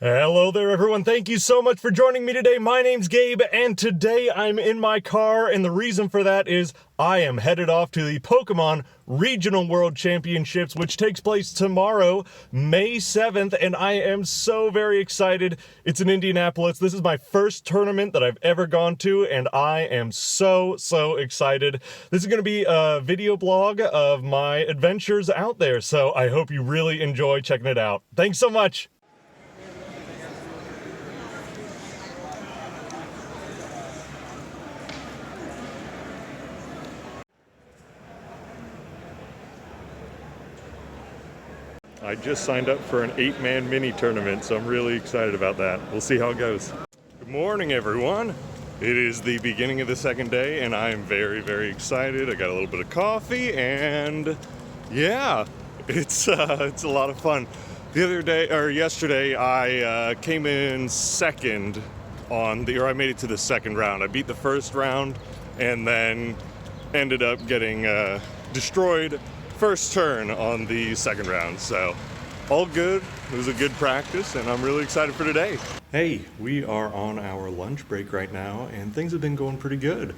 Hello there, everyone. Thank you so much for joining me today. My name's Gabe, and today I'm in my car, and the reason for that is I am headed off to the Pokémon Regional World Championships, which takes place tomorrow, May 7th, and I am so very excited. It's in Indianapolis. This is my first tournament that I've ever gone to, and I am so excited. This is going to be a video blog of my adventures out there, so I hope you really enjoy checking it out. Thanks so much. I just signed up for an 8-man mini tournament, so I'm really excited about that. We'll see how it goes. Good morning, everyone. It is the beginning of the second day, and I am very excited. I got a little bit of coffee, and yeah, it's a lot of fun. Yesterday, I came in second I made it to the second round. I beat the first round, and then ended up getting destroyed first turn on the second round, so all good. It was a good practice, and I'm really excited for today. Hey, we are on our lunch break right now, and things have been going pretty good.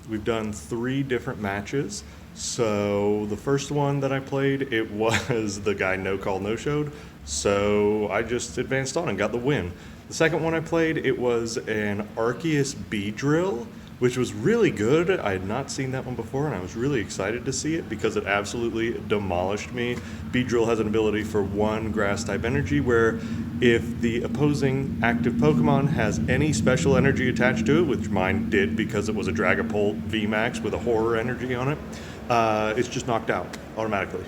We've done 3 different matches. So the first one that I played, it was the guy no call no showed, so I just advanced on and got the win. The second one I played, it was an Arceus Beedrill, which was really good. I had not seen that one before, and I was really excited to see it because it absolutely demolished me. Beedrill has an ability for 1 grass type energy where if the opposing active Pokemon has any special energy attached to it, which mine did because it was a Dragapult Vmax with a horror energy on it, it's just knocked out automatically.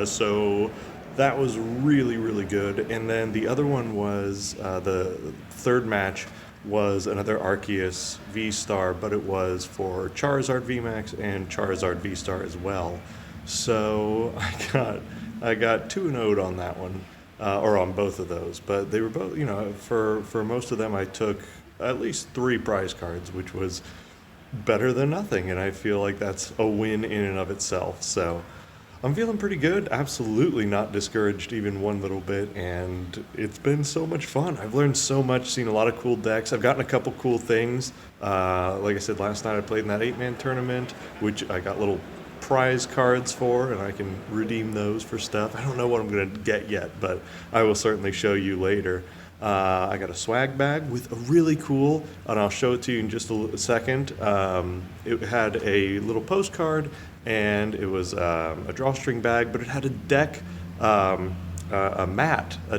So that was really good. And then the other one was the third match was another Arceus Vstar, but it was for Charizard Vmax and Charizard Vstar as well. So I got 2-0'd on that one, or on both of those. But they were both, for most of them I took at least 3 prize cards, which was better than nothing, and I feel like that's a win in and of itself. So I'm feeling pretty good, absolutely not discouraged even one little bit, and it's been so much fun. I've learned so much, seen a lot of cool decks. I've gotten a couple cool things. Like I said, last night I played in that 8-man tournament, which I got little prize cards for, and I can redeem those for stuff. I don't know what I'm going to get yet, but I will certainly show you later. I got a swag bag with a really cool, and I'll show it to you in just a second. It had a little postcard, and it was a drawstring bag, but it had a deck, a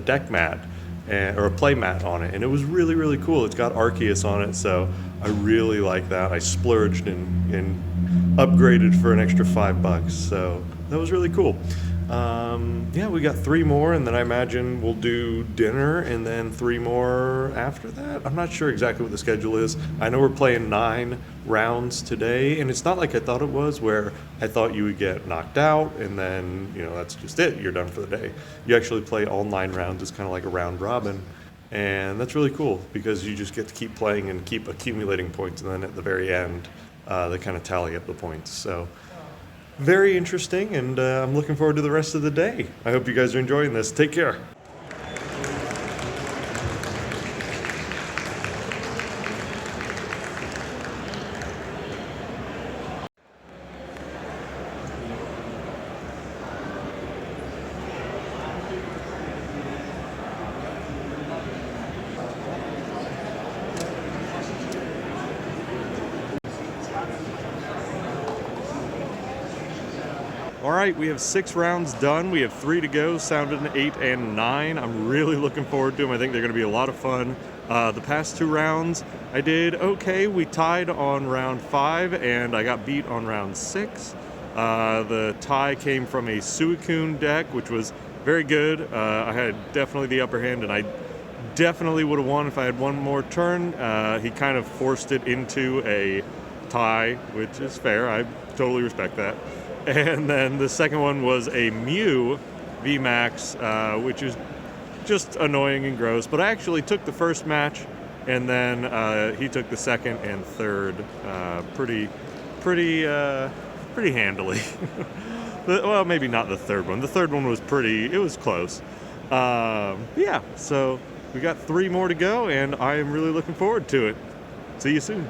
deck mat, or a play mat on it, and it was really cool. It's got Arceus on it, so I really like that. I splurged and upgraded for an extra $5, so that was really cool. Yeah, we got 3 more, and then I imagine we'll do dinner and then 3 more after that. I'm not sure exactly what the schedule is. I know we're playing 9 rounds today, and it's not like I thought it was, where I thought you would get knocked out and then, that's just it. You're done for the day. You actually play all 9 rounds. It's kind of like a round robin, and that's really cool because you just get to keep playing and keep accumulating points, and then at the very end, they kind of tally up the points. So very interesting, and I'm looking forward to the rest of the day. I hope you guys are enjoying this. Take care. All right, we have 6 rounds done. We have 3 to go, sounded 8 and 9. I'm really looking forward to them. I think they're going to be a lot of fun. The past 2 rounds, I did okay. We tied on round 5, and I got beat on round 6. The tie came from a Suicune deck, which was very good. I had definitely the upper hand, and I definitely would have won if I had one more turn. He kind of forced it into a tie, which is fair. I totally respect that. And then the second one was a Mew Vmax, which is just annoying and gross. But I actually took the first match, and then he took the second and third pretty handily. Well, maybe not the third one. The third one was it was close. Yeah, so we got 3 more to go, and I am really looking forward to it. See you soon.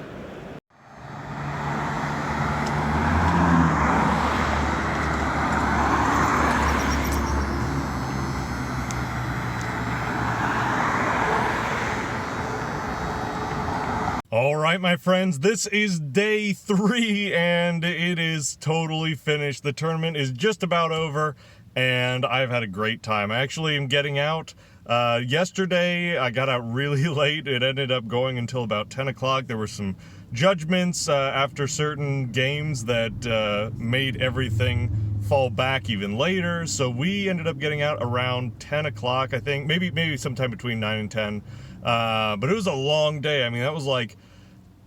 All right, my friends, this is day 3, and it is totally finished. The tournament is just about over, and I've had a great time. I actually am getting out. Yesterday, I got out really late. It ended up going until about 10 o'clock. There were some judgments after certain games that made everything fall back even later. So we ended up getting out around 10 o'clock, I think. Maybe sometime between 9 and 10. But it was a long day. I mean, that was like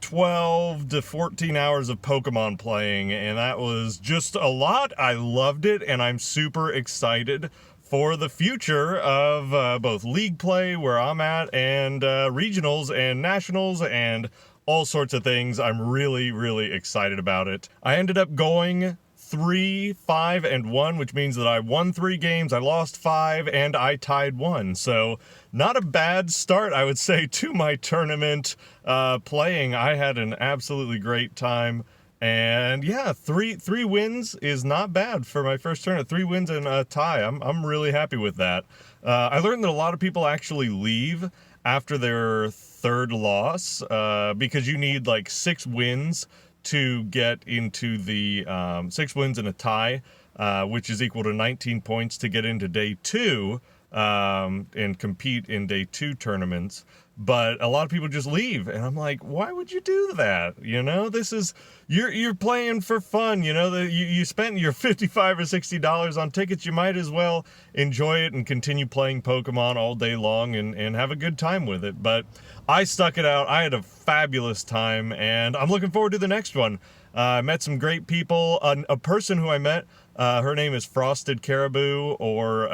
12 to 14 hours of Pokemon playing, and that was just a lot. I loved it, and I'm super excited for the future of both league play, where I'm at, and regionals and nationals and all sorts of things. I'm really, really excited about it. I ended up going 3, 5, and 1, which means that I won 3 games, I lost 5, and I tied 1. So not a bad start, I would say, to my tournament playing. I had an absolutely great time. And yeah, three wins is not bad for my first tournament. 3 wins and a tie. I'm really happy with that. I learned that a lot of people actually leave after their 3rd loss because you need like 6 wins to get into the 6 wins and a tie, which is equal to 19 points to get into day 2 and compete in day 2 tournaments. But a lot of people just leave, and I'm like, why would you do that? You know, this is, you're playing for fun. You know, you spent your $55 or $60 on tickets. You might as well enjoy it and continue playing Pokemon all day long and have a good time with it. But I stuck it out. I had a fabulous time, and I'm looking forward to the next one. I met some great people. A person who I met, her name is Frosted Caribou, or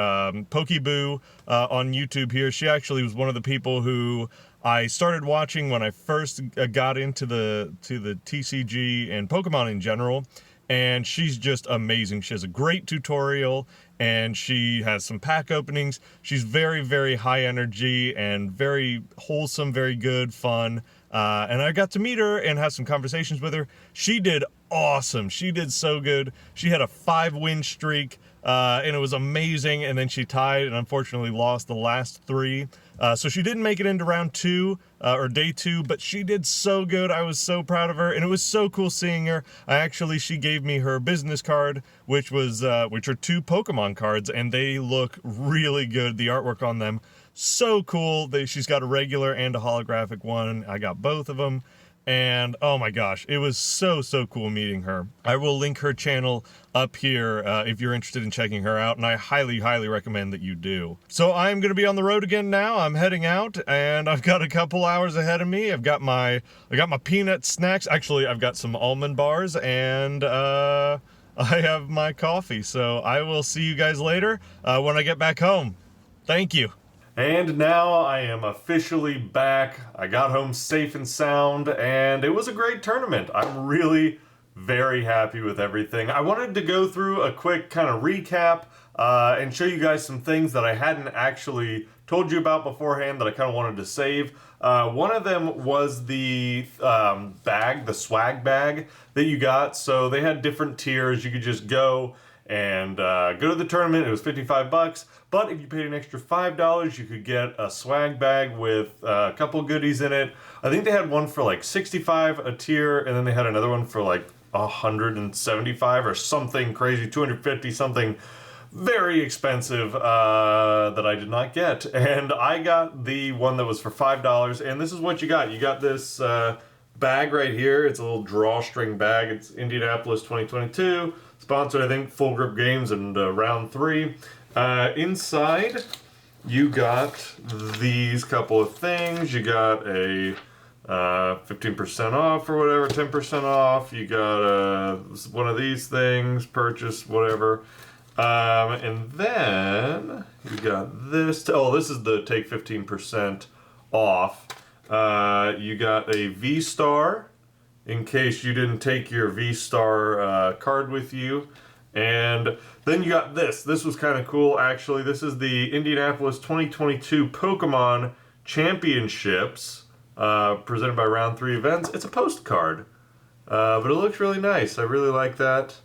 Pokeboo on YouTube here. She actually was one of the people who I started watching when I first got into the TCG and Pokemon in general. And she's just amazing. She has a great tutorial, and she has some pack openings. She's very, very high energy and very wholesome, very good, fun. And I got to meet her and have some conversations with her. She did awesome. She did so good. She had a 5-win streak, and it was amazing. And then she tied and unfortunately lost the last 3. So she didn't make it into round 2 or day 2, but she did so good. I was so proud of her, and it was so cool seeing her. She gave me her business card, which are 2 Pokemon cards, and they look really good. The artwork on them, so cool. She's got a regular and a holographic one. I got both of them. And oh my gosh, it was so cool meeting her. I will link her channel up here if you're interested in checking her out, and I highly recommend that you do. So I'm going to be on the road again now. I'm heading out, and I've got a couple hours ahead of me. I got my peanut snacks. Actually, I've got some almond bars, and I have my coffee. So I will see you guys later when I get back home. Thank you. And now I am officially back. I got home safe and sound, and it was a great tournament. I'm really very happy with everything. I wanted to go through a quick kind of recap and show you guys some things that I hadn't actually told you about beforehand that I kind of wanted to save. One of them was the bag, the swag bag that you got. So they had different tiers. You could just go and go to the tournament. It was $55, but if you paid an extra $5, you could get a swag bag with a couple goodies in it. I think they had one for like $65 a tier, and then they had another one for like $175 or something crazy, $250 something very expensive that I did not get. And I got the one that was for $5, and this is what you got. You got this bag right here. It's a little drawstring bag. It's Indianapolis 2022. Sponsored, I think, Full Grip Games and round 3. Inside, you got these couple of things. You got a 15% off or whatever, 10% off. You got one of these things, purchase, whatever. And then you got this. This is the take 15% off. You got a Vstar, in case you didn't take your Vstar card with you. And then you got this. This was kind of cool, actually. This is the Indianapolis 2022 Pokemon Championships, presented by Round 3 Events. It's a postcard, but it looks really nice. I really like that.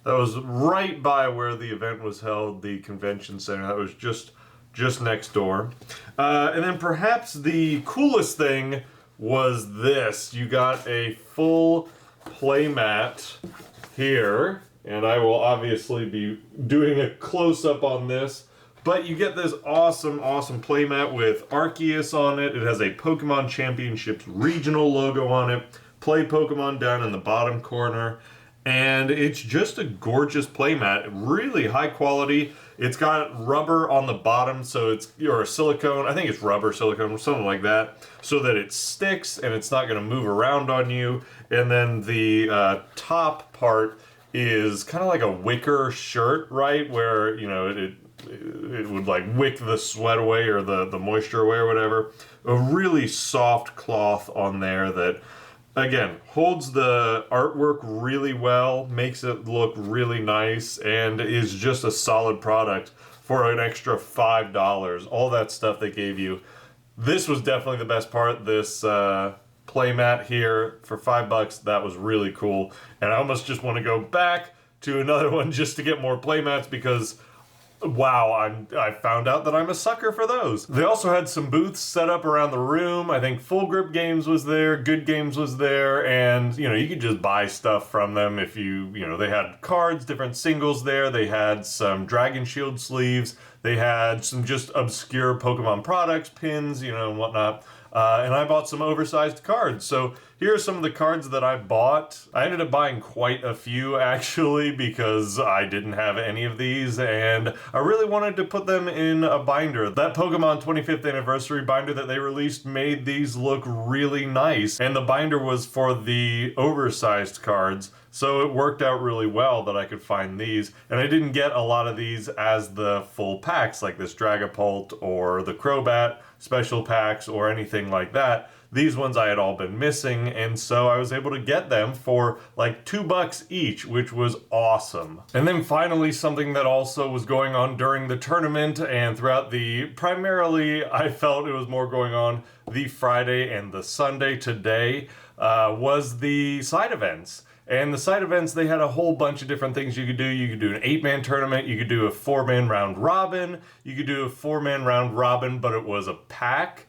That was right by where the event was held, the convention center. That was just next door. And then perhaps the coolest thing was this. You got a full playmat here, and I will obviously be doing a close-up on this, but you get this awesome playmat with Arceus on it. It has a Pokemon Championships regional logo on it, Play Pokemon down in the bottom corner, and it's just a gorgeous playmat, really high quality. It's got rubber on the bottom, so it's, or silicone, I think it's rubber, silicone, something like that, so that it sticks and it's not going to move around on you. And then the top part is kind of like a wicker shirt, right, where, you know, it would like wick the sweat away or the moisture away or whatever. A really soft cloth on there that, again, holds the artwork really well, makes it look really nice, and is just a solid product for an extra $5. All that stuff they gave you. This was definitely the best part. This playmat here for $5, that was really cool. And I almost just want to go back to another one just to get more playmats because, wow, I found out that I'm a sucker for those. They also had some booths set up around the room. I think Full Grip Games was there, Good Games was there, and, you know, you could just buy stuff from them if you know, they had cards, different singles there. They had some Dragon Shield sleeves. They had some just obscure Pokemon products, pins, you know, and whatnot. And I bought some oversized cards. So here are some of the cards that I bought. I ended up buying quite a few, actually, because I didn't have any of these, and I really wanted to put them in a binder. That Pokemon 25th anniversary binder that they released made these look really nice, and the binder was for the oversized cards, so it worked out really well that I could find these. And I didn't get a lot of these as the full packs, like this Dragapult or the Crobat special packs or anything like that. These ones I had all been missing, and so I was able to get them for like $2 each, which was awesome. And then finally, something that also was going on during the tournament and throughout the, primarily I felt it was more going on the Friday and the Sunday today, was the side events. And the side events, they had a whole bunch of different things you could do. You could do an 8-man tournament, you could do a 4-man round robin, you could do a 4-man round robin, but it was a pack,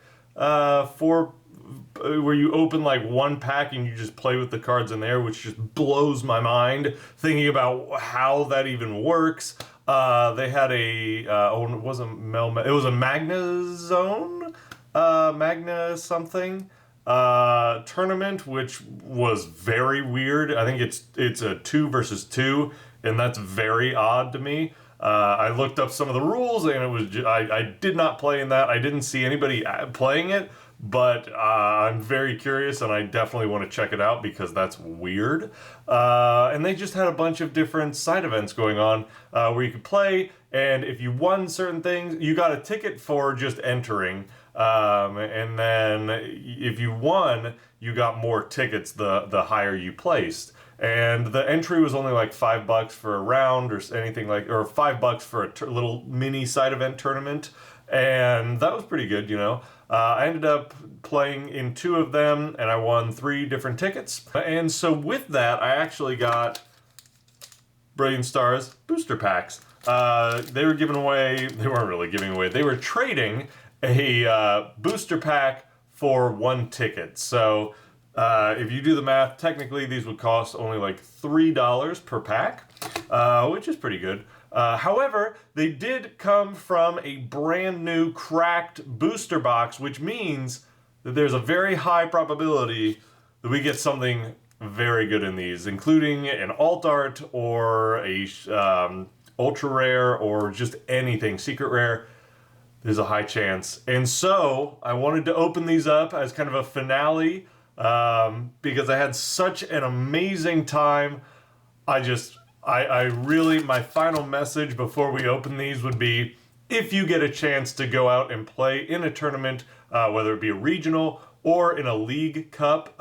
where you open like one pack and you just play with the cards in there, which just blows my mind thinking about how that even works. They had a, it wasn't it was a Magnezone, Magna something, tournament, which was very weird. I think it's a 2 versus 2, and that's very odd to me. I looked up some of the rules, and it was I did not play in that. I didn't see anybody playing it, but I'm very curious, and I definitely want to check it out because that's weird. And they just had a bunch of different side events going on where you could play, and if you won certain things, you got a ticket for just entering. And then if you won, you got more tickets the higher you placed. And the entry was only like $5 for a round or anything like, or $5 for a little mini side event tournament. And that was pretty good, you know. I ended up playing in 2 of them, and I won 3 different tickets. And so with that, I actually got Brilliant Stars booster packs. They were giving away, they weren't really giving away, they were trading a booster pack for 1 ticket. So if you do the math, technically these would cost only like $3 per pack, which is pretty good. However, they did come from a brand new cracked booster box, which means that there's a very high probability that we get something very good in these, including an alt art or a ultra rare or just anything secret rare. There's a high chance. And so I wanted to open these up as kind of a finale because I had such an amazing time. I really, my final message before we open these would be, if you get a chance to go out and play in a tournament, whether it be a regional or in a league cup,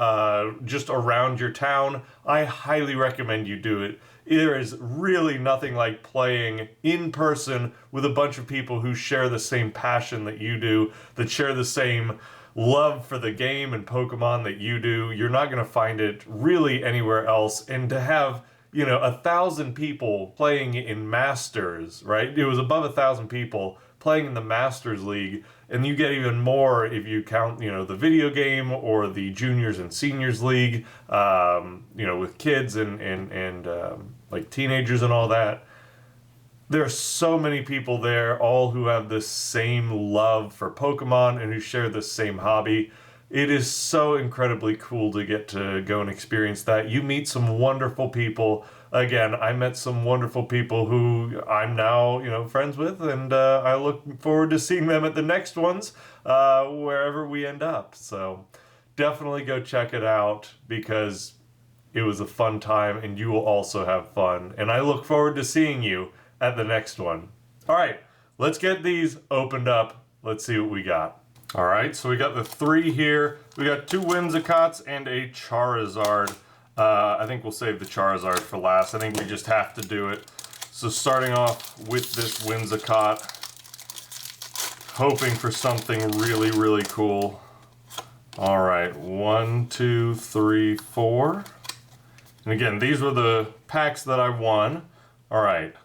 just around your town, I highly recommend you do it. There is really nothing like playing in person with a bunch of people who share the same passion that you do, that share the same love for the game and Pokemon that you do. You're not going to find it really anywhere else. And to have, you know, 1,000 people playing in Masters, right? It was above 1,000 people playing in the Masters League, and you get even more if you count, you know, the video game or the Juniors and Seniors League, you know, with kids and like teenagers and all that. There are so many people there, all who have the same love for Pokemon and who share the same hobby. It is so incredibly cool to get to go and experience that. You meet some wonderful people. Again, I met some wonderful people who I'm now, you know, friends with, and I look forward to seeing them at the next ones, wherever we end up. So definitely go check it out, because it was a fun time and you will also have fun. And I look forward to seeing you at the next one. All right, let's get these opened up. Let's see what we got. All right, so we got the 3 here. We got 2 Whimsicots and a Charizard. I think we'll save the Charizard for last. I think we just have to do it. So starting off with this Whimsicott, hoping for something really, really cool. All right, 1, 2, 3, 4. And again, these were the packs that I won. All right.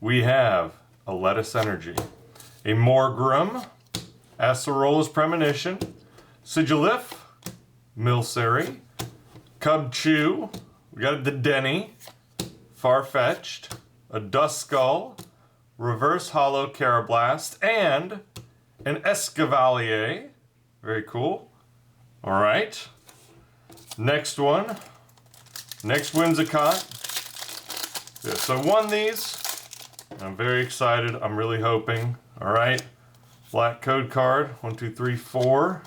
We have a Lettuce Energy, a Morgrem, Acerola's Premonition, Sigilyph, Milcery, Cubchoo, we got a Dedenne, Farfetch'd, a Duskull, Reverse Hollow Carablast, and an Escavalier. Very cool. All right. Next one. Next Whimsicott. Yeah, so I won these. I'm very excited. I'm really hoping. All right. Black code card. 1, 2, 3, 4.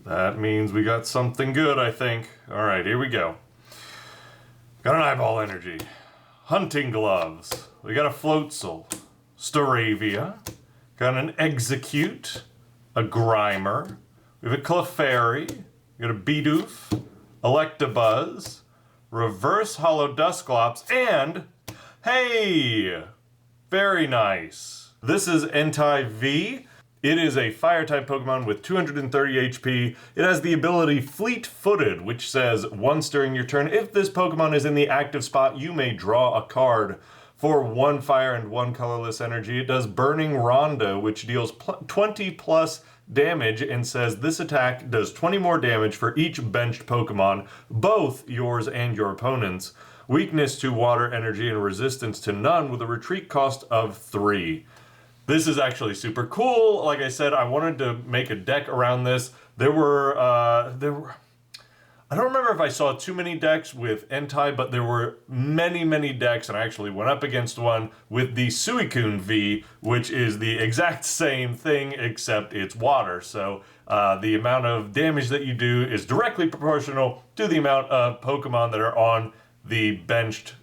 That means we got something good, I think. All right, here we go. Got an Eyeball Energy. Hunting Gloves. We got a Floatzel. Staravia. Got an Execute. A Grimer. We have a Clefairy. We got a Bidoof. Electabuzz. Reverse Hollow Dusclops, and hey! Very nice. This is AntiV. It is a Fire-type Pokemon with 230 HP. It has the ability Fleet-Footed, which says, once during your turn, if this Pokemon is in the active spot, you may draw a card. For 1 fire and 1 colorless energy, it does Burning Rondo, which deals 20 plus damage and says this attack does 20 more damage for each benched Pokemon, both yours and your opponent's. Weakness to water, energy, and resistance to none with a retreat cost of 3. This is actually super cool. Like I said, I wanted to make a deck around this. There were I don't remember if I saw too many decks with Entei, but there were many, many decks, and I actually went up against one with the Suicune V, which is the exact same thing, except it's water. So the amount of damage that you do is directly proportional to the amount of Pokemon that are on the bench.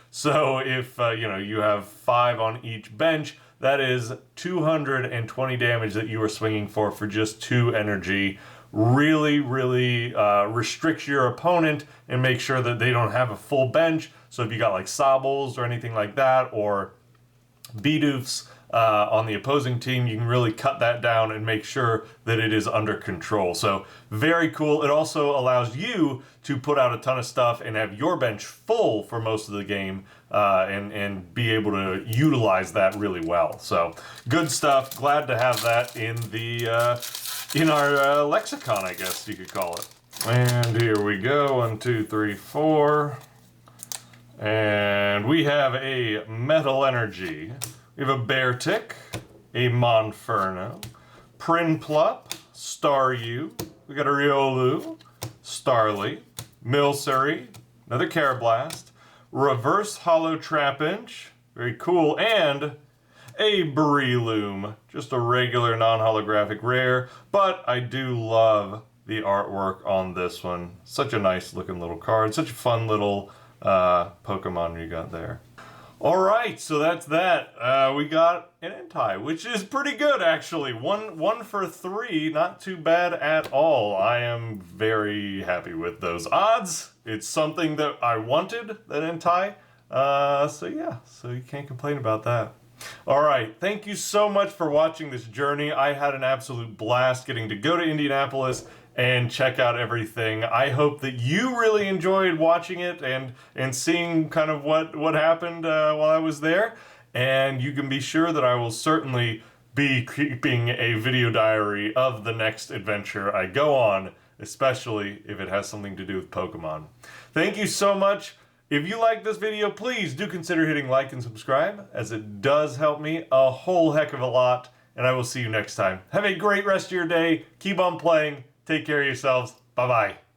So if you know, you have 5 on each bench, that is 220 damage that you are swinging for just 2 energy. Really restricts your opponent and make sure that they don't have a full bench. So if you got like Sobbles or anything like that, or Bidoofs on the opposing team, you can really cut that down and make sure that it is under control. So very cool. It also allows you to put out a ton of stuff and have your bench full for most of the game, and be able to utilize that really well. So good stuff. Glad to have that in the in our lexicon, I guess you could call it. And here we go, 1, 2, 3, 4. And we have a Metal Energy. We have a Beartick, a Monferno, Prinplup, Staryu. We got a Riolu, Starly, Milcery, another Carablast, Reverse Hollow Trapinch, very cool, and a Breloom, just a regular non-holographic rare, but I do love the artwork on this one. Such a nice looking little card, such a fun little Pokemon you got there. All right, so that's that. We got an anti, which is pretty good actually. One for 3, not too bad at all. I am very happy with those odds. It's something that I wanted, that anti. So yeah, so you can't complain about that. All right, thank you so much for watching this journey. I had an absolute blast getting to go to Indianapolis and check out everything. I hope that you really enjoyed watching it and seeing kind of what happened while I was there. And you can be sure that I will certainly be keeping a video diary of the next adventure I go on, especially if it has something to do with Pokemon. Thank you so much. If you like this video, please do consider hitting like and subscribe, as it does help me a whole heck of a lot. And I will see you next time. Have a great rest of your day. Keep on playing. Take care of yourselves. Bye-bye.